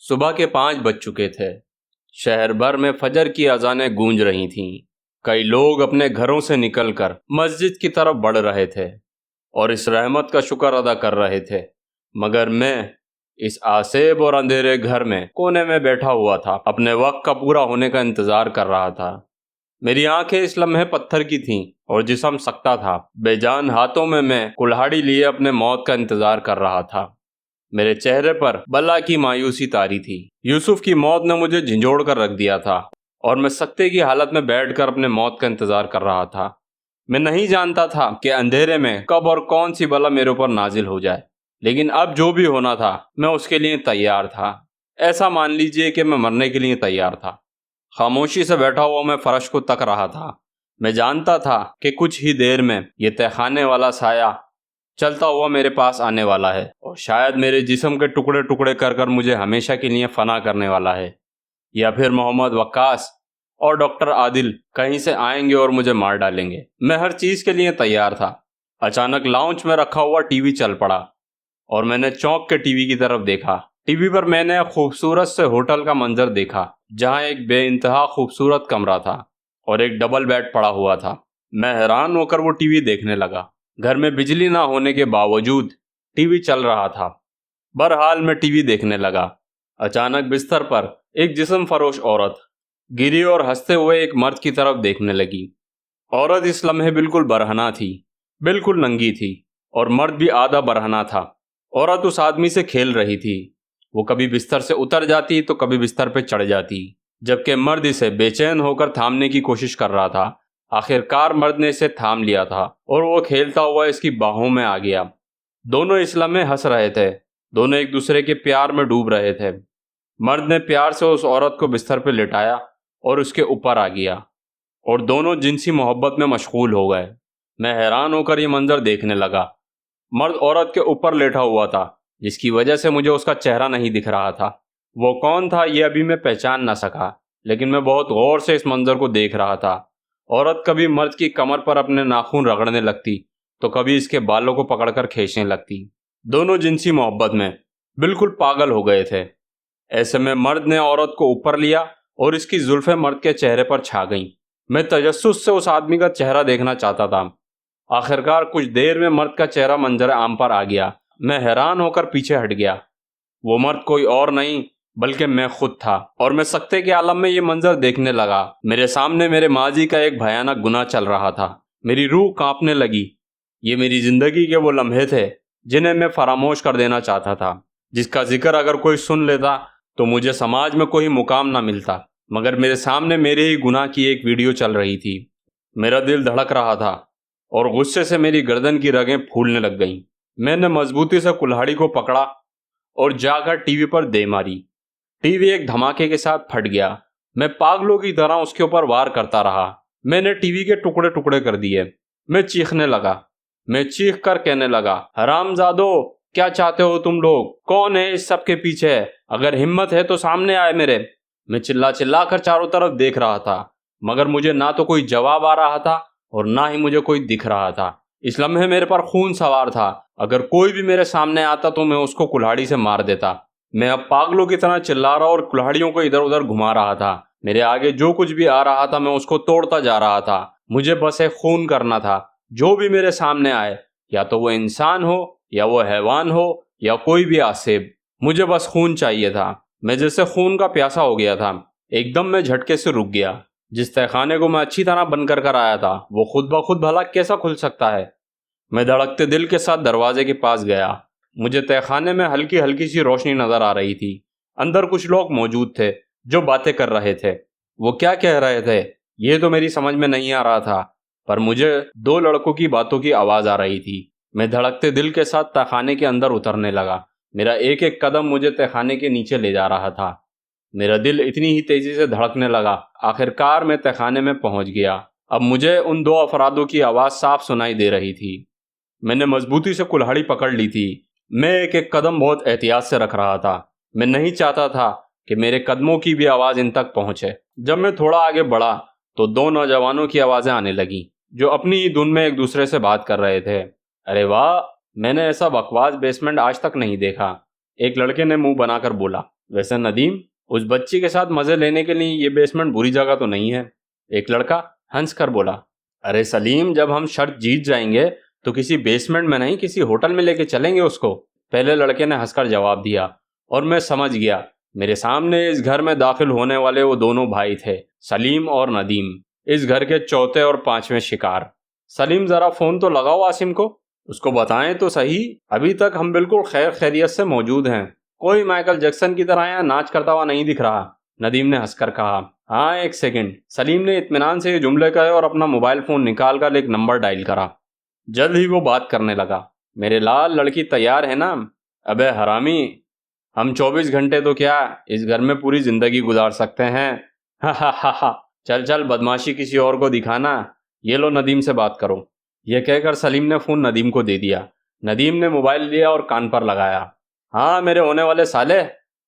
सुबह के 5 बज चुके थे। शहर भर में फजर की अजानें गूंज रही थीं। कई लोग अपने घरों से निकलकर मस्जिद की तरफ बढ़ रहे थे और इस रहमत का शुक्र अदा कर रहे थे। मगर मैं इस आसेब और अंधेरे घर में कोने में बैठा हुआ था, अपने वक्त का पूरा होने का इंतजार कर रहा था। मेरी आंखें इस लम्हे पत्थर की थीं और जिस्म सकता था। बेजान हाथों में मैं कुल्हाड़ी लिए अपने मौत का इंतजार कर रहा था। मेरे चेहरे पर बला की मायूसी तारी थी। यूसुफ की मौत ने मुझे झंझोड़ कर रख दिया था और मैं सख्ते की हालत में बैठकर अपने मौत का इंतजार कर रहा था। मैं नहीं जानता था कि अंधेरे में कब और कौन सी बला मेरे ऊपर नाजिल हो जाए, लेकिन अब जो भी होना था मैं उसके लिए तैयार था। ऐसा मान लीजिए कि मैं मरने के लिए तैयार था। खामोशी से बैठा हुआ मैं फर्श को तक रहा था। मैं जानता था कि कुछ ही देर में ये तहखाने वाला साया चलता हुआ मेरे पास आने वाला है और शायद मेरे जिस्म के टुकड़े टुकड़े कर कर मुझे हमेशा के लिए फना करने वाला है, या फिर मोहम्मद वक्कास और डॉक्टर आदिल कहीं से आएंगे और मुझे मार डालेंगे। मैं हर चीज के लिए तैयार था। अचानक लाउंज में रखा हुआ टीवी चल पड़ा और मैंने चौंक के टीवी की तरफ देखा। टीवी पर मैंने एक खूबसूरत से होटल का मंजर देखा, जहां एक बेइंतहा खूबसूरत कमरा था और एक डबल बेड पड़ा हुआ था। मैं हैरान होकर वो टीवी देखने लगा। घर में बिजली ना होने के बावजूद टीवी चल रहा था। बहरहाल मैं टीवी देखने लगा। अचानक बिस्तर पर एक जिस्म फरोश औरत गिरी और हंसते हुए एक मर्द की तरफ देखने लगी। औरत इस लम्हे बिल्कुल बरहना थी, बिल्कुल नंगी थी और मर्द भी आधा बरहना था। औरत उस आदमी से खेल रही थी। वो कभी बिस्तर से उतर जाती तो कभी बिस्तर पर चढ़ जाती, जबकि मर्द इसे बेचैन होकर थामने की कोशिश कर रहा था। आखिरकार मर्द ने इसे थाम लिया था और वो खेलता हुआ इसकी बाहों में आ गया। दोनों इस लम्हे हंस रहे थे, दोनों एक दूसरे के प्यार में डूब रहे थे। मर्द ने प्यार से उस औरत को बिस्तर पर लिटाया और उसके ऊपर आ गया और दोनों जिनसी मोहब्बत में मशगूल हो गए। मैं हैरान होकर ये मंजर देखने लगा। मर्द औरत के ऊपर लेटा हुआ था, जिसकी वजह से मुझे उसका चेहरा नहीं दिख रहा था। वो कौन था ये अभी मैं पहचान ना सका, लेकिन मैं बहुत गौर से इस मंजर को देख रहा था। औरत कभी मर्द की कमर पर अपने नाखून रगड़ने लगती तो कभी इसके बालों को पकड़कर खींचने लगती। दोनों जिनसी मोहब्बत में बिल्कुल पागल हो गए थे। ऐसे में मर्द ने औरत को ऊपर लिया और इसकी जुल्फें मर्द के चेहरे पर छा गईं। मैं तजस्सुस से उस आदमी का चेहरा देखना चाहता था। आखिरकार कुछ देर में मर्द का चेहरा मंजर आम पर आ गया। मैं हैरान होकर पीछे हट गया। वो मर्द कोई और नहीं बल्कि मैं खुद था और मैं सख्ते के आलम में ये मंजर देखने लगा। मेरे सामने मेरे माजी का एक भयानक गुनाह चल रहा था। मेरी रूह कांपने लगी। ये मेरी जिंदगी के वो लम्हे थे जिन्हें मैं फरामोश कर देना चाहता था, जिसका जिक्र अगर कोई सुन लेता तो मुझे समाज में कोई मुकाम ना मिलता। मगर मेरे सामने मेरे ही गुनाह की एक वीडियो चल रही थी। मेरा दिल धड़क रहा था और गुस्से से मेरी गर्दन की रगें फूलने लग गईं। मैंने मजबूती से कुल्हाड़ी को पकड़ा और जाकर टीवी पर दे मारी। टीवी एक धमाके के साथ फट गया। मैं पागलों की तरह उसके ऊपर वार करता रहा। मैंने टीवी के टुकड़े टुकड़े कर दिए। मैं चीखने लगा। मैं चीख कर कहने लगा, हरामजादो, क्या चाहते हो तुम लोग? कौन है इस सब के पीछे? अगर हिम्मत है तो सामने आए मेरे। मैं चिल्ला चिल्ला कर चारों तरफ देख रहा था, मगर मुझे ना तो कोई जवाब आ रहा था और ना ही मुझे कोई दिख रहा था। इस लम्हे मेरे पर खून सवार था। अगर कोई भी मेरे सामने आता तो मैं उसको कुल्हाड़ी से मार देता। मैं अब पागलों की तरह चिल्ला रहा और कुल्हाड़ियों को इधर उधर घुमा रहा था। मेरे आगे जो कुछ भी आ रहा था मैं उसको तोड़ता जा रहा था। मुझे बस एक खून करना था। जो भी मेरे सामने आए, या तो वो इंसान हो या वो हैवान हो या कोई भी आसेब, मुझे बस खून चाहिए था। मैं जैसे खून का प्यासा हो गया था। एकदम मैं झटके से रुक गया। जिस तहखाने को मैं अच्छी तरह बंद कर आया था वो खुद ब खुद भला कैसा खुल सकता है? मैं धड़कते दिल के साथ दरवाजे के पास गया। मुझे तहखाने में हल्की हल्की सी रोशनी नजर आ रही थी। अंदर कुछ लोग मौजूद थे जो बातें कर रहे थे। वो क्या कह रहे थे ये तो मेरी समझ में नहीं आ रहा था, पर मुझे दो लड़कों की बातों की आवाज आ रही थी। मैं धड़कते दिल के साथ तहखाने के अंदर उतरने लगा। मेरा एक एक कदम मुझे तहखाने के नीचे ले जा रहा था। मेरा दिल इतनी ही तेजी से धड़कने लगा। आखिरकार मैं तहखाने में पहुंच गया। अब मुझे उन दो अफरादों की आवाज साफ सुनाई दे रही थी। मैंने मजबूती से कुल्हाड़ी पकड़ ली थी। मैं एक एक कदम बहुत एहतियात से रख रहा था। मैं नहीं चाहता था कि मेरे कदमों की भी आवाज इन तक पहुंचे। जब मैं थोड़ा आगे बढ़ा तो दो नौजवानों की आवाजें आने लगी जो अपनी ही धुन में एक दूसरे से बात कर रहे थे। अरे वाह, मैंने ऐसा बकवास बेसमेंट आज तक नहीं देखा, एक लड़के ने मुंह बनाकर बोला। वैसे नदीम, उस बच्ची के साथ मजे लेने के लिए ये बेसमेंट बुरी जगह तो नहीं है, एक लड़का हंस कर बोला। अरे सलीम, जब हम शर्त जीत जाएंगे तो किसी बेसमेंट में नहीं, किसी होटल में लेके चलेंगे उसको, पहले लड़के ने हंसकर जवाब दिया। और मैं समझ गया, मेरे सामने इस घर में दाखिल होने वाले वो दोनों भाई थे, सलीम और नदीम, इस घर के चौथे और पांचवें शिकार। सलीम, जरा फोन तो लगाओ आसिम को, उसको बताएं तो सही, अभी तक हम बिल्कुल खैर खैरियत से मौजूद हैं, कोई माइकल जैक्सन की तरह यहाँ नाच करता हुआ नहीं दिख रहा। नदीम ने हंसकर कहा। हाँ, एक सेकंड। सलीम ने इत्मीनान से ये जुमले कहे और अपना मोबाइल फोन निकालकर एक नंबर डायल करा। जल्द ही वो बात करने लगा। मेरे लाल, लड़की तैयार है ना? अबे हरामी, हम 24 घंटे तो क्या, इस घर में पूरी जिंदगी गुजार सकते हैं। हा हा हा हा। चल चल, बदमाशी किसी और को दिखाना, ये लो नदीम से बात करो। यह कहकर सलीम ने फोन नदीम को दे दिया। नदीम ने मोबाइल लिया और कान पर लगाया। हाँ मेरे होने वाले साले,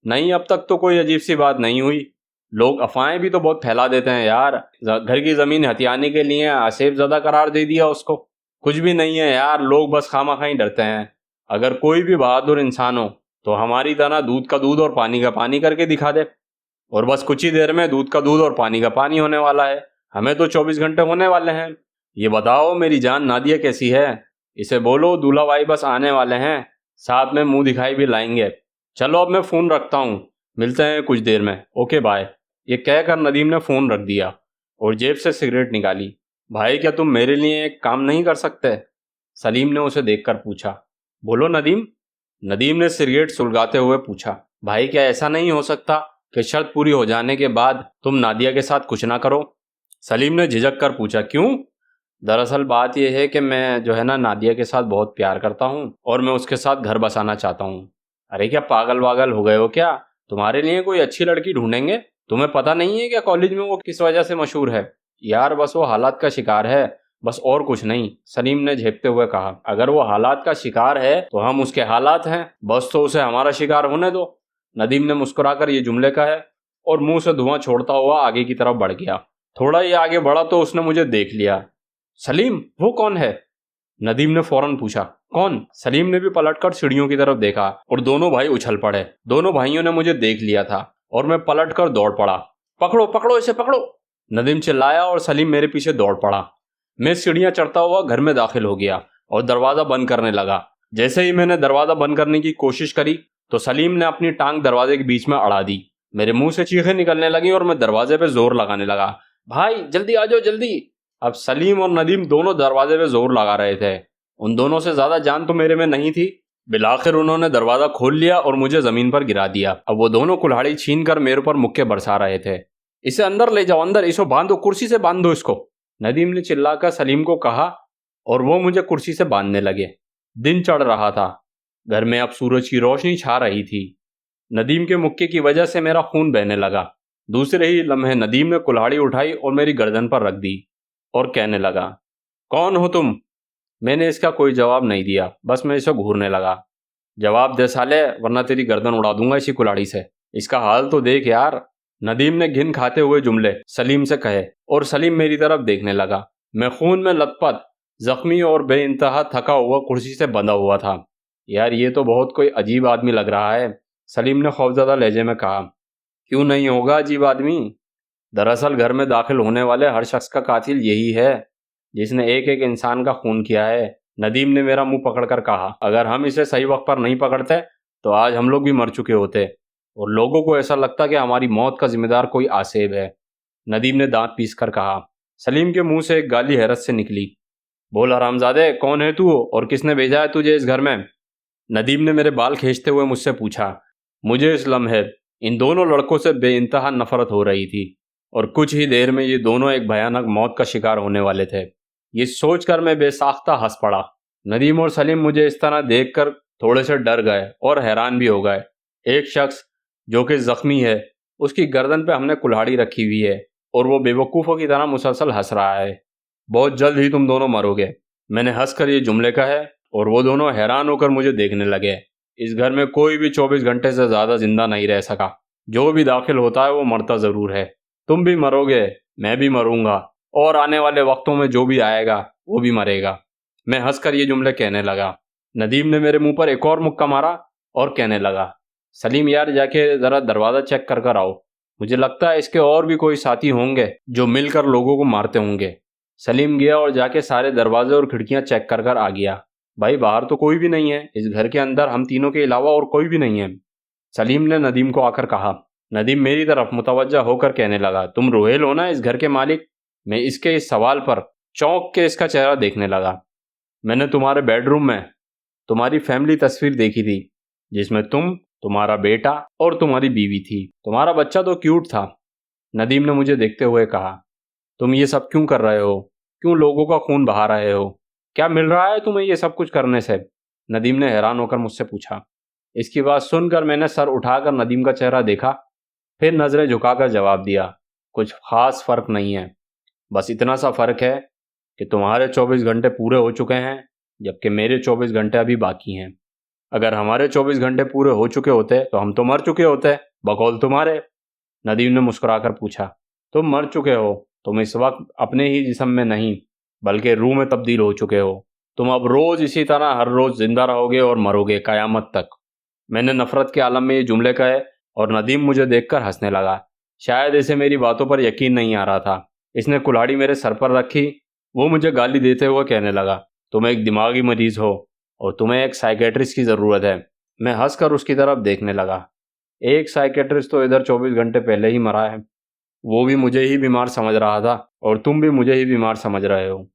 नहीं अब तक तो कोई अजीब सी बात नहीं हुई। लोग अफवाहें भी तो बहुत फैला देते हैं यार, घर की जमीन हथियाने के लिए आसेफ ज़्यादा करार दे दिया उसको। कुछ भी नहीं है यार, लोग बस खामा खाई डरते हैं। अगर कोई भी बहादुर इंसान हो तो हमारी तरह दूध का दूध और पानी का पानी करके दिखा दे, और बस कुछ ही देर में दूध का दूध और पानी का पानी होने वाला है। हमें तो 24 घंटे होने वाले हैं। ये बताओ मेरी जान नादिया कैसी है? इसे बोलो दूल्हा भाई बस आने वाले हैं, साथ में मुंह दिखाई भी लाएंगे। चलो अब मैं फ़ोन रखता हूँ, मिलते हैं कुछ देर में, ओके बाय। ये कहकर नदीम ने फ़ोन रख दिया और जेब से सिगरेट निकाली। भाई क्या तुम मेरे लिए एक काम नहीं कर सकते? सलीम ने उसे देखकर पूछा। बोलो नदीम। नदीम ने सिगरेट सुलगाते हुए पूछा। भाई क्या ऐसा नहीं हो सकता कि शर्त पूरी हो जाने के बाद तुम नादिया के साथ कुछ ना करो? सलीम ने झिझक कर पूछा। क्यों? दरअसल बात यह है कि मैं जो है ना नादिया के साथ बहुत प्यार करता हूँ और मैं उसके साथ घर बसाना चाहता हूँ। अरे क्या पागल वागल हो गए हो क्या? तुम्हारे लिए कोई अच्छी लड़की ढूंढेंगे। तुम्हें पता नहीं है क्या कॉलेज में वो किस वजह से मशहूर है? यार बस वो हालात का शिकार है, बस और कुछ नहीं, सलीम ने झेपते हुए कहा। अगर वो हालात का शिकार है तो हम उसके हालात हैं, बस तो उसे हमारा शिकार होने दो। नदीम ने मुस्कुराकर ये जुमले कहे और मुंह से धुआं छोड़ता हुआ आगे की तरफ बढ़ गया। थोड़ा ही आगे बढ़ा तो उसने मुझे देख लिया। सलीम, वो कौन है? नदीम ने फौरन पूछा। कौन? सलीम ने भी पलटकर सीढ़ियों की तरफ देखा और दोनों भाई उछल पड़े। दोनों भाइयों ने मुझे देख लिया था और मैं पलटकर दौड़ पड़ा। पकड़ो पकड़ो इसे पकड़ो, नदीम चिल्लाया और सलीम मेरे पीछे दौड़ पड़ा। मैं सीढ़ियां चढ़ता हुआ घर में दाखिल हो गया और दरवाजा बंद करने लगा। जैसे ही मैंने दरवाजा बंद करने की कोशिश करी तो सलीम ने अपनी टांग दरवाजे के बीच में अड़ा दी। मेरे मुंह से चीखें निकलने लगी और मैं दरवाजे पे जोर लगाने लगा। भाई जल्दी आ जाओ जल्दी। अब सलीम और नदीम दोनों दरवाजे पे जोर लगा रहे थे। उन दोनों से ज्यादा जान तो मेरे में नहीं थी। बिलाखिर उन्होंने दरवाजा खोल लिया और मुझे जमीन पर गिरा दिया। अब वो दोनों कुल्हाड़ी छीन कर मेरे ऊपर मुक्के बरसा रहे थे। इसे अंदर ले जाओ, अंदर, इसको बांधो, कुर्सी से बांध दो इसको, नदीम ने चिल्लाकर सलीम को कहा और वो मुझे कुर्सी से बांधने लगे। दिन चढ़ रहा था, घर में अब सूरज की रोशनी छा रही थी। नदीम के मुक्के की वजह से मेरा खून बहने लगा। दूसरे ही लम्हे नदीम ने कुल्हाड़ी उठाई और मेरी गर्दन पर रख दी और कहने लगा, कौन हो तुम? मैंने इसका कोई जवाब नहीं दिया, बस मैं इसे घूरने लगा। जवाब दे साले, वरना तेरी गर्दन उड़ा दूंगा इसी कुल्हाड़ी से। इसका हाल तो देख यार, नदीम ने घिन खाते हुए जुमले सलीम से कहे और सलीम मेरी तरफ देखने लगा। मैं खून में लथपथ, जख्मी और बेइंतहा थका हुआ कुर्सी से बंधा हुआ था। यार ये तो बहुत कोई अजीब आदमी लग रहा है, सलीम ने खौफजदा लहजे में कहा। क्यों नहीं होगा अजीब आदमी? दरअसल घर में दाखिल होने वाले हर शख्स का कातिल यही है, जिसने एक एक इंसान का खून किया है। नदीम ने मेरा मुंह पकड़कर कहा। अगर हम इसे सही वक्त पर नहीं पकड़ते तो आज हम लोग भी मर चुके होते और लोगों को ऐसा लगता कि हमारी मौत का जिम्मेदार कोई आसेब है, नदीम ने दांत पीस कर कहा। सलीम के मुंह से एक गाली हैरत से निकली। बोल हरामजादे, कौन है तू और किसने भेजा है तुझे इस घर में? नदीम ने मेरे बाल खींचते हुए मुझसे पूछा। मुझे इस लम्हे इन दोनों लड़कों से बेइंतहा नफरत हो रही थी और कुछ ही देर में ये दोनों एक भयानक मौत का शिकार होने वाले थे। ये सोचकर मैं बेसाख्ता हंस पड़ा। नदीम और सलीम मुझे इस तरह देखकर थोड़े से डर गए और हैरान भी हो गए। एक शख्स जो कि जख्मी है, उसकी गर्दन पे हमने कुल्हाड़ी रखी हुई है और वो बेवकूफ़ों की तरह मुसलसल हंस रहा है। बहुत जल्द ही तुम दोनों मरोगे, मैंने हंसकर ये जुमले कहे और वो दोनों हैरान होकर मुझे देखने लगे। इस घर में कोई भी 24 घंटे से ज़्यादा जिंदा नहीं रह सका। जो भी दाखिल होता है वो मरता ज़रूर है। तुम भी मरोगे, मैं भी मरूंगा और आने वाले वक्तों में जो भी आएगा वो भी मरेगा। मैं हंसकर ये जुमले कहने लगा। नदीम ने मेरे मुंह पर एक और मुक्का मारा और कहने लगा, सलीम यार जाके ज़रा दरवाज़ा चेक कर कर आओ, मुझे लगता है इसके और भी कोई साथी होंगे जो मिलकर लोगों को मारते होंगे। सलीम गया और जाके सारे दरवाजे और खिड़कियां चेक कर कर आ गया। भाई बाहर तो कोई भी नहीं है, इस घर के अंदर हम तीनों के अलावा और कोई भी नहीं है। सलीम ने नदीम को आकर कहा। नदीम मेरी तरफ मुतवज्जा होकर कहने लगा, तुम रोहेल हो ना इस घर के मालिक? मैं इसके इस सवाल पर चौंक के इसका चेहरा देखने लगा। मैंने तुम्हारे बेडरूम में तुम्हारी फैमिली तस्वीर देखी थी, जिसमें तुम, तुम्हारा बेटा और तुम्हारी बीवी थी। तुम्हारा बच्चा तो क्यूट था। नदीम ने मुझे देखते हुए कहा। तुम ये सब क्यों कर रहे हो? क्यों लोगों का खून बहा रहे हो? क्या मिल रहा है तुम्हें ये सब कुछ करने से? नदीम ने हैरान होकर मुझसे पूछा। इसकी बात सुनकर मैंने सर उठाकर नदीम का चेहरा देखा, फिर नजरें झुकाकर जवाब दिया, कुछ खास फर्क नहीं है। बस इतना सा फर्क है कि तुम्हारे 24 घंटे पूरे हो चुके हैं, जबकि मेरे 24 घंटे अभी बाकी हैं। अगर हमारे 24 घंटे पूरे हो चुके होते तो हम तो मर चुके होते, बकौल तुम्हारे। नदीम ने मुस्कुराकर पूछा। तुम मर चुके हो। तुम इस वक्त अपने ही जिस्म में नहीं, बल्कि रूह में तब्दील हो चुके हो। तुम अब रोज इसी तरह हर रोज जिंदा रहोगे और मरोगे कयामत तक। मैंने नफरत के आलम में ये जुमले कहे और नदीम मुझे देखकर हंसने लगा। शायद इसे मेरी बातों पर यकीन नहीं आ रहा था। इसने कुल्हाड़ी मेरे सर पर रखी। वो मुझे गाली देते हुए कहने लगा, तुम एक दिमागी मरीज हो और तुम्हें एक साइकेट्रिस्ट की ज़रूरत है। मैं हंसकर उसकी तरफ देखने लगा। एक साइकेट्रिस्ट तो इधर 24 घंटे पहले ही मरा है। वो भी मुझे ही बीमार समझ रहा था और तुम भी मुझे ही बीमार समझ रहे हो।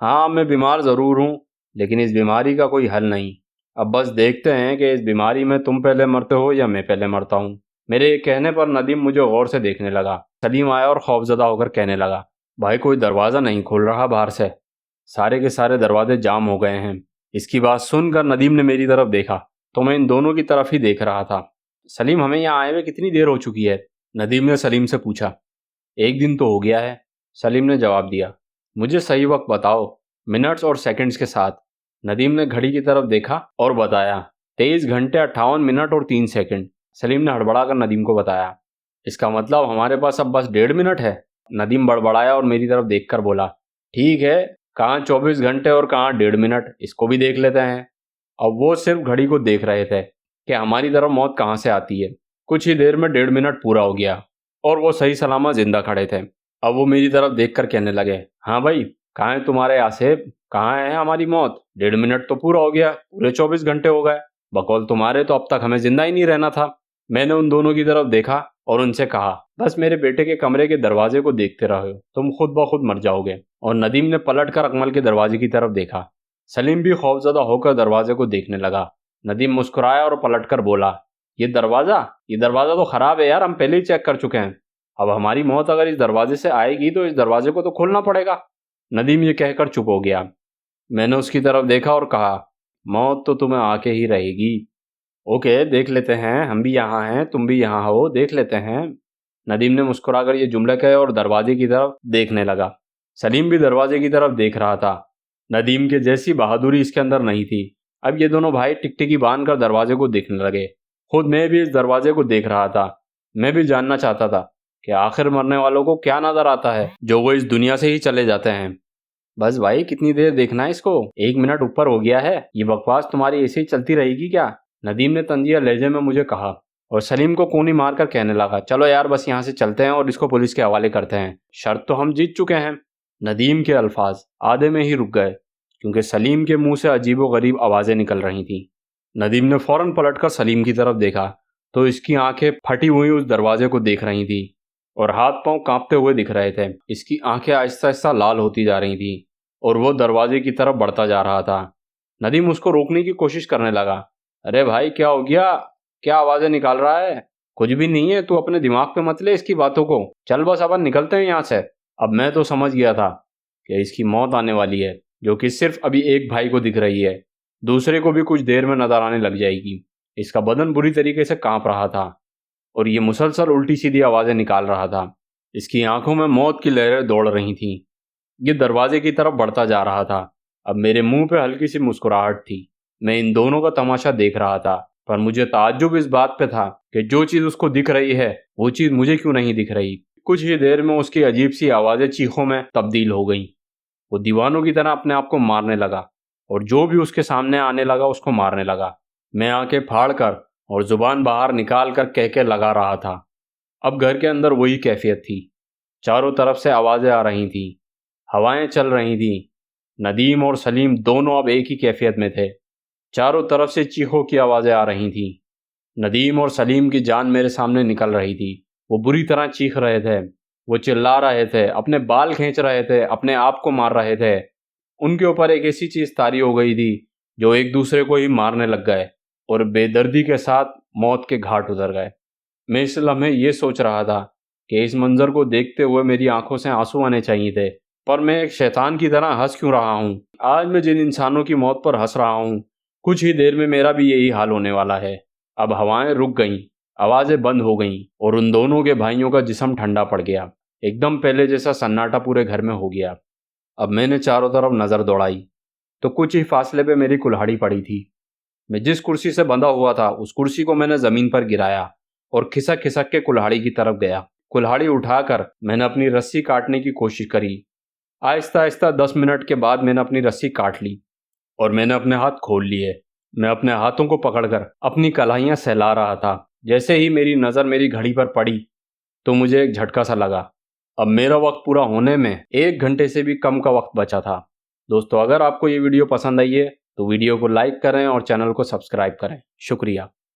हाँ, मैं बीमार ज़रूर हूँ, लेकिन इस बीमारी का कोई हल नहीं। अब बस देखते हैं कि इस बीमारी में तुम पहले मरते हो या मैं पहले मरता हूँ। मेरे कहने पर नदीम मुझे गौर से देखने लगा। सलीम आया और खौफजदा होकर कहने लगा, भाई कोई दरवाज़ा नहीं खोल रहा बाहर से। सारे के सारे दरवाजे जाम हो गए हैं। इसकी बात सुनकर नदीम ने मेरी तरफ देखा तो मैं इन दोनों की तरफ ही देख रहा था। सलीम, हमें यहाँ आए हुए कितनी देर हो चुकी है? नदीम ने सलीम से पूछा। एक दिन तो हो गया है, सलीम ने जवाब दिया। मुझे सही वक्त बताओ, मिनट्स और सेकंड्स के साथ। नदीम ने घड़ी की तरफ देखा और बताया, 23 घंटे 58 मिनट और 3 सेकंड। सलीम ने हड़बड़ाकर नदीम को बताया। इसका मतलब हमारे पास अब बस 1.5 मिनट है। नदीम बड़बड़ाया और मेरी तरफ देखकर बोला, ठीक है, कहाँ 24 घंटे और कहाँ 1.5 मिनट, इसको भी देख लेते हैं। अब वो सिर्फ घड़ी को देख रहे थे कि हमारी तरफ मौत कहाँ से आती है। कुछ ही देर में 1.5 मिनट पूरा हो गया और वो सही सलामत जिंदा खड़े थे। अब वो मेरी तरफ देखकर कहने लगे, हाँ भाई, कहाँ है तुम्हारे आसेब? कहाँ है हमारी मौत? 1.5 मिनट तो पूरा हो गया, पूरे 24 घंटे हो गए। बकौल तुम्हारे तो अब तक हमें जिंदा ही नहीं रहना था। मैंने उन दोनों की तरफ देखा और उनसे कहा, बस मेरे बेटे के कमरे के दरवाजे को देखते रहो, तुम खुद ब खुद मर जाओगे। और नदीम ने पलटकर अकमल के दरवाजे की तरफ देखा। सलीम भी खौफजदा होकर दरवाजे को देखने लगा। नदीम मुस्कुराया और पलटकर बोला, ये दरवाजा तो खराब है यार, हम पहले ही चेक कर चुके हैं। अब हमारी मौत अगर इस दरवाजे से आएगी तो इस दरवाजे को तो खोलना पड़ेगा। नदीम ये कहकर चुप हो गया। मैंने उसकी तरफ देखा और कहा, मौत तो तुम्हें आके ही रहेगी। ओके, देख लेते हैं, हम भी यहाँ हैं, तुम भी यहाँ हो, देख लेते हैं। नदीम ने मुस्कुराकर ये जुमले कहे और दरवाजे की तरफ देखने लगा। सलीम भी दरवाजे की तरफ देख रहा था। नदीम के जैसी बहादुरी इसके अंदर नहीं थी। अब ये दोनों भाई टिकटिकी बांध कर दरवाजे को देखने लगे। खुद मैं भी इस दरवाजे को देख रहा था। मैं भी जानना चाहता था कि आखिर मरने वालों को क्या नजर आता है जो वो इस दुनिया से ही चले जाते हैं। बस भाई, कितनी देर देखना है इसको? 1 मिनट ऊपर हो गया है। ये बकवास तुम्हारी ऐसे ही चलती रहेगी क्या? नदीम ने तंजिया लहजे में मुझे कहा और सलीम को कोनी मारकर कहने लगा, चलो यार बस यहाँ से चलते हैं और इसको पुलिस के हवाले करते हैं। शर्त तो हम जीत चुके हैं। नदीम के अल्फाज आधे में ही रुक गए क्योंकि सलीम के मुंह से अजीबोगरीब आवाज़ें निकल रही थीं। नदीम ने फौरन पलटकर सलीम की तरफ देखा तो इसकी आंखें फटी हुई उस दरवाजे को देख रही थी और हाथ पांव कांपते हुए दिख रहे थे। इसकी आंखें आहिस्ता आहिस्ता लाल होती जा रही थी और वो दरवाजे की तरफ बढ़ता जा रहा था। नदीम उसको रोकने की कोशिश करने लगा। अरे भाई, क्या हो गया? क्या आवाज़ें निकाल रहा है? कुछ भी नहीं है, तू अपने दिमाग पे मत ले इसकी बातों को। चल बस अपन निकलते हैं यहाँ से। अब मैं तो समझ गया था कि इसकी मौत आने वाली है, जो कि सिर्फ अभी एक भाई को दिख रही है, दूसरे को भी कुछ देर में नजर आने लग जाएगी। इसका बदन बुरी तरीके से कांप रहा था और ये मुसलसल उल्टी सीधी आवाज़ें निकाल रहा था। इसकी आंखों में मौत की लहरें दौड़ रही थीं। ये दरवाजे की तरफ बढ़ता जा रहा था। अब मेरे मुंह पे हल्की सी मुस्कुराहट थी। मैं इन दोनों का तमाशा देख रहा था, पर मुझे ताज्जुब इस बात पे था कि जो चीज़ उसको दिख रही है वो चीज़ मुझे क्यों नहीं दिख रही। कुछ ही देर में उसकी अजीब सी आवाज़ें चीखों में तब्दील हो गईं। वो दीवानों की तरह अपने आप को मारने लगा और जो भी उसके सामने आने लगा उसको मारने लगा। मैं आंखें फाड़ कर और जुबान बाहर निकाल कर कह के लगा रहा था। अब घर के अंदर वही कैफियत थी। चारों तरफ से आवाज़ें आ रही थीं, हवाएं चल रही थीं। नदीम और सलीम दोनों अब एक ही कैफियत में थे। चारों तरफ से चीखों की आवाज़ें आ रही थीं। नदीम और सलीम की जान मेरे सामने निकल रही थी। वो बुरी तरह चीख रहे थे, वो चिल्ला रहे थे, अपने बाल खींच रहे थे, अपने आप को मार रहे थे। उनके ऊपर एक ऐसी चीज़ तारी हो गई थी जो एक दूसरे को ही मारने लग गए और बेदर्दी के साथ मौत के घाट उतर गए। मैं इस लम्हे ये सोच रहा था कि इस मंजर को देखते हुए मेरी आंखों से आंसू आने चाहिए थे, पर मैं एक शैतान की तरह हंस क्यों रहा हूँ। आज मैं जिन इंसानों की मौत पर हंस रहा हूँ, कुछ ही देर में मेरा भी यही हाल होने वाला है। अब हवाएं रुक गईं, आवाज़ें बंद हो गईं और उन दोनों के भाइयों का जिस्म ठंडा पड़ गया। एकदम पहले जैसा सन्नाटा पूरे घर में हो गया। अब मैंने चारों तरफ नज़र दौड़ाई तो कुछ ही फासले पे मेरी कुल्हाड़ी पड़ी थी। मैं जिस कुर्सी से बंधा हुआ था उस कुर्सी को मैंने ज़मीन पर गिराया और खिसक खिसक के कुल्हाड़ी की तरफ गया। कुल्हाड़ी उठाकर मैंने अपनी रस्सी काटने की कोशिश करी। आहिस्ता आहिस्ता 10 मिनट के बाद मैंने अपनी रस्सी काट ली और मैंने अपने हाथ खोल लिए। मैं अपने हाथों को पकड़कर अपनी कलाइयाँ सहला रहा था। जैसे ही मेरी नज़र मेरी घड़ी पर पड़ी तो मुझे एक झटका सा लगा। अब मेरा वक्त पूरा होने में 1 घंटे से भी कम का वक्त बचा था। दोस्तों, अगर आपको ये वीडियो पसंद आई है तो वीडियो को लाइक करें और चैनल को सब्सक्राइब करें। शुक्रिया।